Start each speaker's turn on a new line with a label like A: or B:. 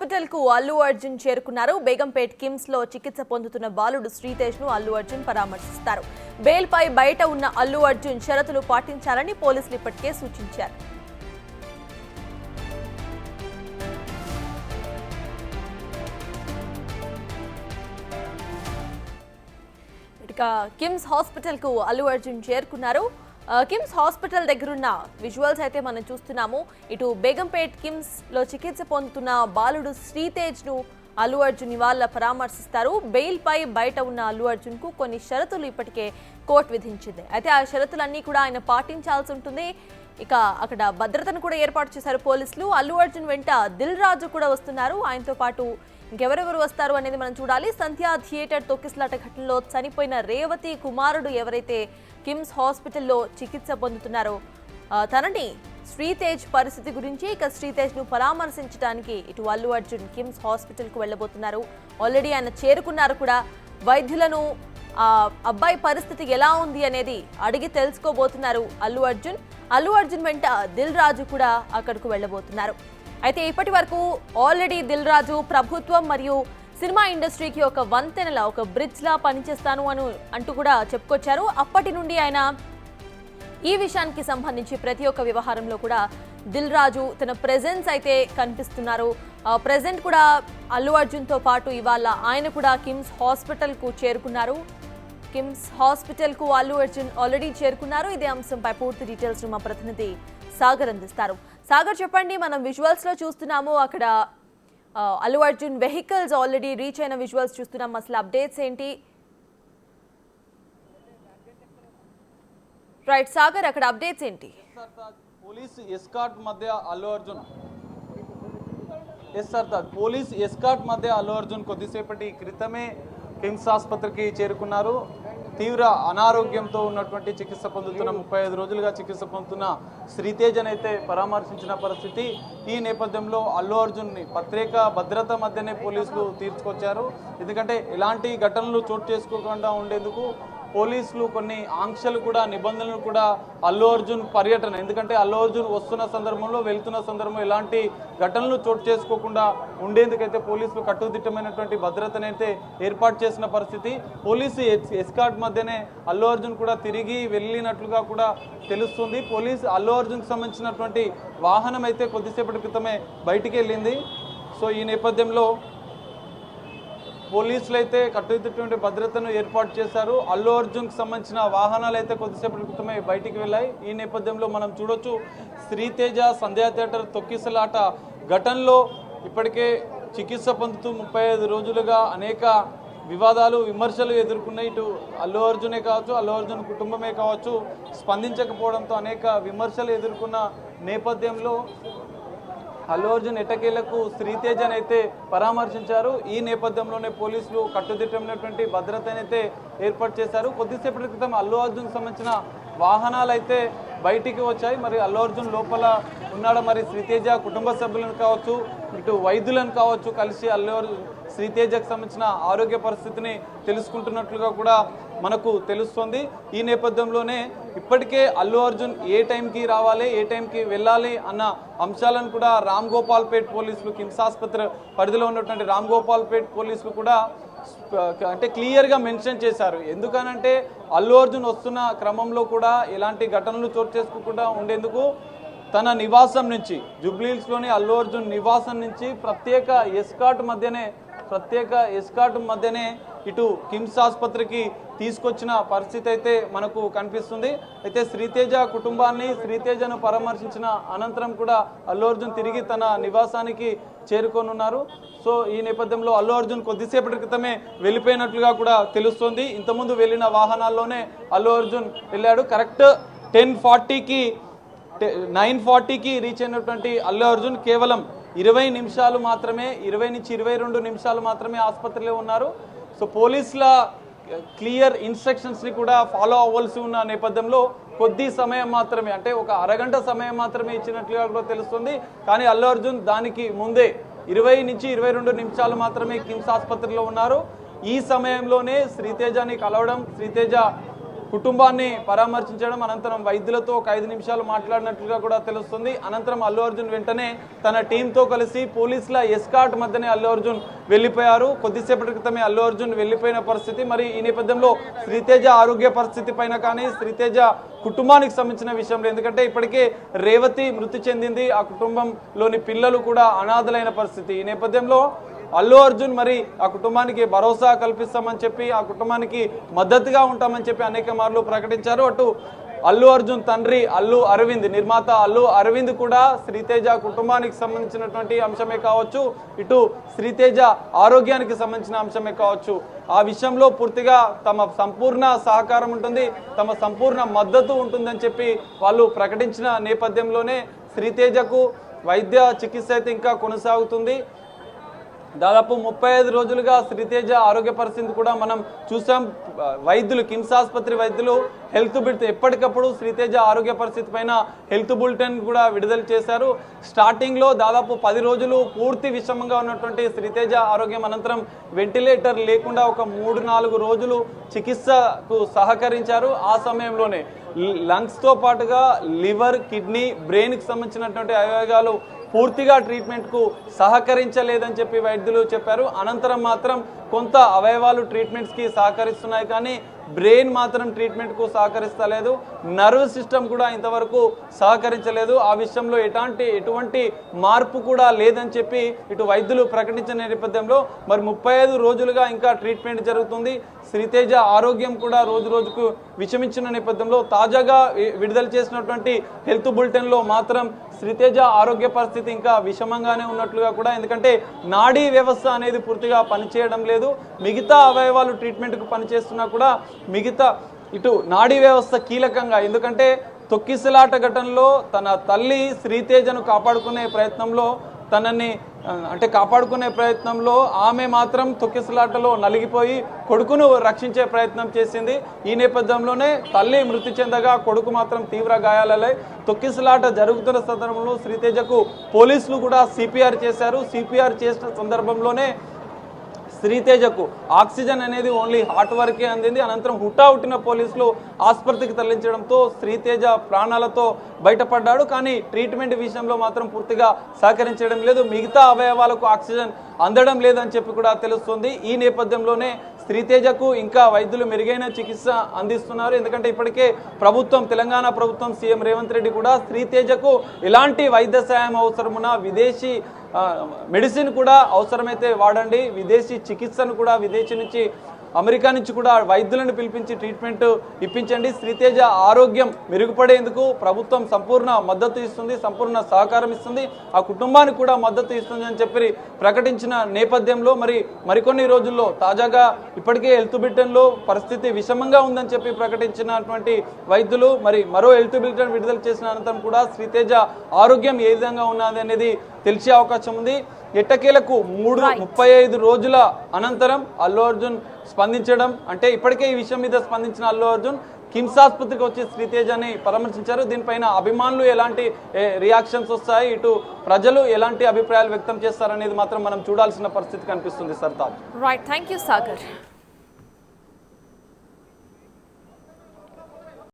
A: Hospital కు అల్లు అర్జున్ చేరుకున్నారు. బేగంపేట్ కిమ్స్ లో చికిత్స పొందుతున్న బాలుడు శ్రీతేజ్ ను అల్లు అర్జున్ పరామర్శిస్తారు. బెయిల్ పై బయట ఉన్న అల్లు అర్జున్ షరతులు పాటించాలని పోలీసులు ఇప్పటికే సూచించారు. ఇక కిమ్స్ హాస్పిటల్ కు అల్లు అర్జున్ చేరుకున్నారు. కిమ్స్ హాస్పిటల్ దగ్గరున్న విజువల్స్ అయితే మనం చూస్తున్నాము. ఇటు బేగంపేట్ కిమ్స్ లో చికిత్స పొందుతున్న బాలుడు శ్రీతేజ్ ను అల్లు అర్జున్ ఇవాళ పరామర్శిస్తారు. బెయిల్ పై బయట ఉన్న అల్లు అర్జున్ కు కొన్ని షరతులు ఇప్పటికే కోర్టు విధించింది. అయితే ఆ షరతులన్నీ కూడా ఆయన పాటించాల్సి ఉంటుంది. ఇక అక్కడ భద్రతను కూడా ఏర్పాటు చేశారు పోలీసులు. అల్లు అర్జున్ వెంట దిల్ రాజు కూడా వస్తున్నారు. ఆయనతో పాటు ఇంకెవరెవరు వస్తారు అనేది మనం చూడాలి. సంధ్యా థియేటర్ తొక్కిసలాట ఘటనలో చనిపోయిన రేవతి కుమారుడు ఎవరైతే కిమ్స్ హాస్పిటల్లో చికిత్స పొందుతున్నారో తనని శ్రీతేజ్ పరిస్థితి గురించి ఇక శ్రీతేజ్ ను పరామర్శించడానికి ఇటు అల్లు అర్జున్ కిమ్స్ హాస్పిటల్ కు వెళ్ళబోతున్నారు. ఆల్రెడీ ఆయన చేరుకున్నారు కూడా. వైద్యులను అబ్బాయి పరిస్థితి ఎలా ఉంది అనేది అడిగి తెలుసుకోబోతున్నారు అల్లు అర్జున్. అల్లు అర్జున్ వెంట దిల్ రాజు కూడా అక్కడకు వెళ్ళబోతున్నారు. అయితే ఇప్పటి వరకు ఆల్రెడీ దిల్ రాజు ప్రభుత్వం మరియు సినిమా ఇండస్ట్రీకి ఒక వంతెనలా ఒక బ్రిడ్జ్ లా పనిచేస్తాను అంటూ కూడా చెప్పుకొచ్చారు. అప్పటి నుండి ఆయన ఈ విషయానికి సంబంధించి ప్రతి ఒక్క వ్యవహారంలో కూడా దిల్ రాజు తన ప్రెజెన్స్ అయితే కనిపిస్తున్నారు. ప్రెజెంట్ కూడా అల్లు అర్జున్ తో పాటు ఇవాళ ఆయన కూడా కిమ్స్ హాస్పిటల్ కు చేరుకున్నారు. కిమ్స్ హాస్పిటల్ కు అల్లు అర్జున్ ఆల్రెడీ చేరుకున్నారు. ఇదే అంశంపై పూర్తి డీటెయిల్స్ మా ప్రతినిధి సాగర్ అందిస్తారు. సాగర్, చెప్పండి. మనం విజువల్స్ లో చూస్తున్నాము, అక్కడ Allu Arjun vehicles already reach అయిన విజువల్స్ చూస్తున్నాం. అసలు అప్డేట్స్ ఏంటి? రైట్ సాగర్, అక్కడ అప్డేట్స్ ఏంటి?
B: పోలీస్ ఎస్కార్ట్ మధ్య అల్లు అర్జున్ పోలీస్ ఎస్కార్ట్ మధ్య అల్లు అర్జున్ కొద్దిసేపటి క్రితమే కిమ్స్ ఆసుపత్రికి చేరుకున్నారు. తీవ్ర అనారోగ్యంతో ఉన్నటువంటి చికిత్స పొందుతున్న 35 రోజులుగా చికిత్స పొందుతున్న శ్రీతేజ్ అయితే పరామర్శించిన పరిస్థితి. ఈ నేపథ్యంలో అల్లు అర్జున్ని ప్రత్యేక భద్రత మధ్యనే పోలీసులు తీర్చుకొచ్చారు. ఎందుకంటే ఎలాంటి ఘటనలు చోటు చేసుకోకుండా ఉండేందుకు పోలీసులు కొన్ని ఆంక్షలు కూడా నిబంధనలు కూడా అల్లు అర్జున్ పర్యటన, ఎందుకంటే అల్లు అర్జున్ వస్తున్న సందర్భంలో వెళ్తున్న సందర్భంలో ఎలాంటి ఘటనలు చోటు చేసుకోకుండా ఉండేందుకైతే పోలీసులు కట్టుదిట్టమైనటువంటి భద్రతనైతే ఏర్పాటు చేసిన పరిస్థితి. పోలీసు ఎస్కార్ట్ మధ్యనే అల్లు అర్జున్ కూడా తిరిగి వెళ్ళినట్లుగా కూడా తెలుస్తుంది. పోలీసు అల్లు అర్జున్కి సంబంధించినటువంటి వాహనం అయితే కొద్దిసేపటి క్రితమే బయటికి వెళ్ళింది. సో ఈ నేపథ్యంలో పోలీసులు అయితే కట్టుదిట్టమైన భద్రతను ఏర్పాటు చేశారు. అల్లు అర్జున్కి సంబంధించిన వాహనాలు అయితే కొద్దిసేపటి క్రితమే బయటికి వెళ్ళాయి. ఈ నేపథ్యంలో మనం చూడొచ్చు, శ్రీతేజ సంధ్యా థియేటర్ తొక్కిసలాట ఘటనలో ఇప్పటికే చికిత్స పొందుతూ 35 రోజులుగా అనేక వివాదాలు విమర్శలు ఎదుర్కొన్నాయి. ఇటు అల్లు అర్జునే కావచ్చు, అల్లు అర్జున్ కుటుంబమే కావచ్చు, స్పందించకపోవడంతో అనేక విమర్శలు ఎదుర్కొన్న నేపథ్యంలో అల్లు అర్జున్ ఎట్టకేలకు శ్రీతేజని అయితే పరామర్శించారు. ఈ నేపథ్యంలోనే పోలీసులు కట్టుదిట్టమైనటువంటి భద్రతనైతే ఏర్పాటు చేశారు. కొద్దిసేపటి క్రితం అల్లు అర్జున్ సంబంధించిన వాహనాలు అయితే బయటికి వచ్చాయి. మరి అల్లు అర్జున్ లోపల ఉన్నాడు. మరి శ్రీతేజ కుటుంబ సభ్యులను కావచ్చు, ఇటు వైద్యులను కావచ్చు కలిసి అల్లు అర్జున్ శ్రీతేజకు సంబంధించిన ఆరోగ్య పరిస్థితిని తెలుసుకుంటున్నట్లుగా కూడా మనకు తెలుస్తుంది. ఈ నేపథ్యంలోనే ఇప్పటికే అల్లు అర్జున్ ఏ టైంకి రావాలి, ఏ టైంకి వెళ్ళాలి అన్న అంశాలను కూడా రామ్ గోపాల్ పేట్ పోలీసులు, కిమ్స్ ఆసుపత్రి పరిధిలో ఉన్నటువంటి రామ్ గోపాల్ పేట్ పోలీసులు కూడా అంటే క్లియర్గా మెన్షన్ చేశారు. ఎందుకనంటే అల్లు అర్జున్ వస్తున్న క్రమంలో కూడా ఎలాంటి ఘటనలు చోటు చేసుకోకుండా ఉండేందుకు తన నివాసం నుంచి, జూబ్లీహిల్స్లోని అల్లు అర్జున్ నివాసం నుంచి ప్రత్యేక ఎస్కార్ట్ మధ్యనే ఇటు కిమ్స్ ఆసుపత్రికి తీసుకొచ్చిన పరిస్థితి అయితే మనకు కనిపిస్తుంది. అయితే శ్రీతేజ కుటుంబాన్ని, శ్రీతేజను పరామర్శించిన అనంతరం కూడా అల్లు అర్జున్ తిరిగి తన నివాసానికి చేరుకోనున్నారు. సో ఈ నేపథ్యంలో అల్లు అర్జున్ కొద్దిసేపటి క్రితమే వెళ్ళిపోయినట్లుగా కూడా తెలుస్తుంది. ఇంతకుముందు వెళ్ళిన వాహనాల్లోనే అల్లు అర్జున్ వెళ్ళాడు. కరెక్ట్ 9:40కి రీచ్ అయినటువంటి అల్లు అర్జున్ కేవలం 20 నిమిషాలు మాత్రమే, 20 నుంచి 22 నిమిషాలు మాత్రమే ఆసుపత్రిలో ఉన్నారు. సో పోలీసుల క్లియర్ ఇన్స్ట్రక్షన్స్ని కూడా ఫాలో అవ్వాల్సి ఉన్న నేపథ్యంలో కొద్ది సమయం మాత్రమే, అంటే ఒక అరగంట సమయం మాత్రమే ఇచ్చినట్లుగా కూడా తెలుస్తుంది. కానీ అల్లు అర్జున్ దానికి ముందే 20 నుంచి 22 నిమిషాలు మాత్రమే కిమ్స్ ఆసుపత్రిలో ఉన్నారు. ఈ సమయంలోనే శ్రీతేజని కలవడం, శ్రీతేజ కుటుంబాన్ని పరామర్శించడం, అనంతరం వైద్యులతో ఒక 5 నిమిషాలు మాట్లాడినట్లుగా కూడా తెలుస్తుంది. అనంతరం అల్లు అర్జున్ వెంటనే తన టీంతో కలిసి పోలీసుల ఎస్కార్ట్ మధ్యనే అల్లు అర్జున్ వెళ్ళిపోయారు. కొద్దిసేపటి క్రితమే అల్లు అర్జున్ వెళ్ళిపోయిన పరిస్థితి. మరి ఈ నేపథ్యంలో శ్రీతేజ ఆరోగ్య పరిస్థితి పైన కానీ, శ్రీతేజ కుటుంబానికి సంబంధించిన విషయంలో, ఎందుకంటే ఇప్పటికే రేవతి మృతి చెందింది, ఆ కుటుంబంలోని పిల్లలు కూడా అనాథలైన పరిస్థితి. ఈ నేపథ్యంలో అల్లు అర్జున్ మరి ఆ కుటుంబానికి భరోసా కల్పిస్తామని చెప్పి, ఆ కుటుంబానికి మద్దతుగా ఉంటామని చెప్పి అనేక మార్లు ప్రకటించారు. అటు అల్లు అర్జున్ తండ్రి అల్లు అరవింద్, నిర్మాత అల్లు అరవింద్ కూడా శ్రీతేజ కుటుంబానికి సంబంధించినటువంటి అంశమే కావచ్చు, ఇటు శ్రీతేజ ఆరోగ్యానికి సంబంధించిన అంశమే కావచ్చు, ఆ విషయంలో పూర్తిగా తమ సంపూర్ణ సహకారం ఉంటుంది, తమ సంపూర్ణ మద్దతు ఉంటుందని చెప్పి వాళ్ళు ప్రకటించిన నేపథ్యంలోనే శ్రీతేజకు వైద్య చికిత్స అయితే ఇంకా కొనసాగుతుంది. దాదాపు 35 రోజులుగా శ్రీతేజ ఆరోగ్య పరిస్థితి కూడా మనం చూసాం. వైద్యులు, కిమ్స్ ఆసుపత్రి వైద్యులు హెల్త్ బులెటిన్ ఎప్పటికప్పుడు శ్రీతేజ ఆరోగ్య పరిస్థితి పైన హెల్త్ బులెటిన్ కూడా విడుదల చేశారు. స్టార్టింగ్లో దాదాపు 10 రోజులు పూర్తి విషమంగా ఉన్నటువంటి శ్రీతేజ ఆరోగ్యం అనంతరం వెంటిలేటర్ లేకుండా ఒక 3-4 రోజులు చికిత్సకు సహకరించారు. ఆ సమయంలోనే లంగ్స్తో పాటుగా లివర్, కిడ్నీ, బ్రెయిన్కి సంబంధించినటువంటి అవయవాలు పూర్తిగా ట్రీట్మెంట్కు సహకరించలేదని చెప్పి వైద్యులు చెప్పారు. అనంతరం మాత్రం కొంత అవయవాలు ట్రీట్మెంట్స్కి సహకరిస్తున్నాయి, కానీ బ్రెయిన్ మాత్రం ట్రీట్మెంట్కు సహకరిస్తలేదు, నర్వ్ సిస్టమ్ కూడా ఇంతవరకు సహకరించలేదు. ఆ విషయంలో ఎటువంటి మార్పు కూడా లేదని చెప్పి ఇటు వైద్యులు ప్రకటించిన నేపథ్యంలో మరి 35 రోజులుగా ఇంకా ట్రీట్మెంట్ జరుగుతుంది. శ్రీతేజ ఆరోగ్యం కూడా రోజు రోజుకు విషమించిన నేపథ్యంలో తాజాగా విడుదల చేసినటువంటి హెల్త్ బులెటిన్లో మాత్రం శ్రీతేజ ఆరోగ్య పరిస్థితి ఇంకా విషమంగానే ఉన్నట్లుగా కూడా, ఎందుకంటే నాడీ వ్యవస్థ అనేది పూర్తిగా పనిచేయడం లేదు, మిగతా అవయవాలు ట్రీట్మెంట్కు పనిచేస్తున్నా కూడా మిగతా ఇటు నాడీ వ్యవస్థ కీలకంగా, ఎందుకంటే తొక్కిసలాట ఘటనలో తన తల్లి శ్రీతేజను కాపాడుకునే ప్రయత్నంలో ఆమె మాత్రం తొక్కిసలాటలో నలిగిపోయి కొడుకును రక్షించే ప్రయత్నం చేసింది. ఈ నేపథ్యంలోనే తల్లి మృతి చెందగా కొడుకు మాత్రం తీవ్ర గాయాలై తొక్కిసలాట జరుగుతున్న సందర్భంలో శ్రీతేజకు పోలీసులు కూడా సిపిఆర్ చేశారు. సిపిఆర్ చేసిన సందర్భంలోనే శ్రీతేజకు ఆక్సిజన్ అనేది ఓన్లీ హార్ట్ వరకే అందింది. అనంతరం హుటాహుటిన పోలీసులు ఆసుపత్రికి తరలించడంతో శ్రీతేజ ప్రాణాలతో బయటపడ్డాడు. కానీ ట్రీట్మెంట్ విషయంలో మాత్రం పూర్తిగా సహకరించడం లేదు, మిగతా అవయవాలకు ఆక్సిజన్ అందడం లేదని చెప్పి కూడా తెలుస్తుంది. ఈ నేపథ్యంలోనే శ్రీతేజకు ఇంకా వైద్యులు మెరుగైన చికిత్స అందిస్తున్నారు. ఎందుకంటే ఇప్పటికే తెలంగాణ ప్రభుత్వం, సీఎం రేవంత్ రెడ్డి కూడా శ్రీతేజకు ఎలాంటి వైద్య సాయం అవసరమున్నా విదేశీ మెడిసిన్ కూడా అవసరమైతే వాడండి, విదేశీ చికిత్సను కూడా విదేశీ నుంచి, అమెరికా నుంచి కూడా వైద్యులను పిలిపించి ట్రీట్మెంట్ ఇప్పించండి, శ్రీతేజ ఆరోగ్యం మెరుగుపడేందుకు ప్రభుత్వం సంపూర్ణ మద్దతు ఇస్తుంది, సంపూర్ణ సహకారం ఇస్తుంది, ఆ కుటుంబానికి కూడా మద్దతు ఇస్తుంది అని చెప్పి ప్రకటించిన నేపథ్యంలో మరికొన్ని రోజుల్లో తాజాగా ఇప్పటికే హెల్త్ బులెటిన్లో పరిస్థితి విషమంగా ఉందని చెప్పి ప్రకటించినటువంటి వైద్యులు మరో హెల్త్ బులెటిన్ విడుదల చేసిన అనంతరం కూడా శ్రీతేజ ఆరోగ్యం ఏ విధంగా ఉన్నది అనేది తెలిసే అవకాశం ఉంది. ఎట్టకేలకు 35 రోజుల అనంతరం అల్లు అర్జున్ స్పందించడం, అంటే ఇప్పటికే ఈ విషయం మీద స్పందించిన అల్లు అర్జున్ కిమ్స్ ఆసుపత్రికి వచ్చి శ్రీతేజని పరామర్శించారు. దీనిపైన అభిమానులు ఎలాంటి రియాక్షన్స్ వస్తాయి, ఇటు ప్రజలు ఎలాంటి అభిప్రాయాలు వ్యక్తం చేస్తారనేది మాత్రం మనం చూడాల్సిన పరిస్థితి కనిపిస్తుంది. Sartaj.
A: Right, thank you Sagar.